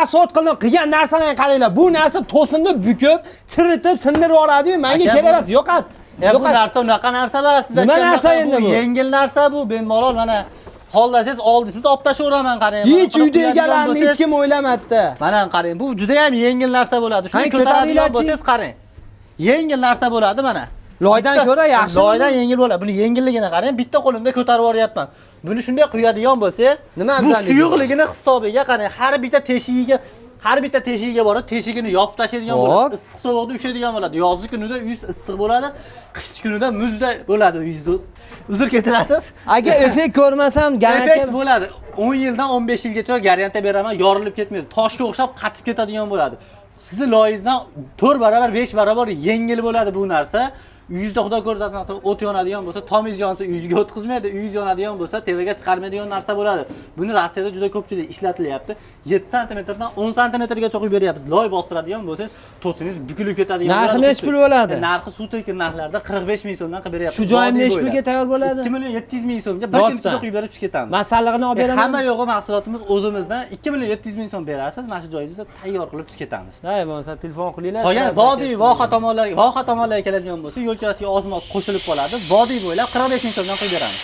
rasvot qilgan narsalarni qaranglar. Bu narsa to'sinni bukib, chiritib, sindirib yuboradi-yu, menga kerak emas. Yo'qat. Bu narsa unaqa narsalar siz nima narsa endi bu? Yengil narsa bu, bemalol mana hollasiz oldisiz olib tashlayveraman qarang. Hech uyda egalarni hech kim o'ylamadida. Mana qarang, bu juda ham yengil narsa bo'ladi. Shuni ko'taradigan bo'lsangiz qarang. Yengil narsa bo'ladi mana. Loydan ko'ra yaxshi. Loydan yengil bo'ladi. Buni yengilligini qarang, bitta qo'limda ko'tarib yuboryapman. Buni shunday quyadigan bo'lsangiz, bu suyuqligini hisobiga qarang, har bitta teshigiga borib, teshigini yopib tashlaydigan bo'ladi. Issiq sovuqda ushlaydigan bo'ladi. Yozgi kunida uyingiz issiq bo'ladi, qishki kunida muzday bo'ladi uyingizda. Uzr ketirasiz. Agar effekt ko'rmasam, garantiya bo'ladi. 10 yildan 15 yilgacha garantiya beraman, yorilib ketmaydi. Toshga o'xshab qatib ketadigan bo'ladi. Sizni loyingizdan 4 barobar, 5 barobar yengil bo'ladi bu narsa. Uyingizda xudo ko'rsatmasin o't yonadigan bo'lsa, tomingiz yonsa uyingizga o'tkazmaydi, uyingiz yonadigan bo'lsa tevaga chiqarmaydigan narsa bo'ladi. Buni Rossiyada juda ko'pchilik ishlatilyapti. 7 sm dan 10 sm gacha qo'yib beryapmiz. Loy bostiradigan bo'lsangiz, to'singiz bukilib ketadigan bo'ladi. Narxi nech pul bo'ladi? Narxi suv tekin narxlarda 45 ming so'mdan qilib beryapmiz. Shu joyim nech pulga tayyor bo'ladi? 2 million 700 ming so'mga bir kun ichida qo'yib berib ketamiz. Masallig'ini olib beraman. Hamma yo'g'i mahsulotimiz o'zimizdan 2 million 700 ming so'm berasiz, mana shu joyingizda tayyor qilib ketamiz. Hay, bo'lmasa telefon qilinglar. Qolgan vodiy, voha tomonlarga keladigan bo'lsa, yo'l kirasiga ozmoq qo'shilib qoladi. Vodiy bo'ylab 45 ming so'mdan qo'yib beramiz.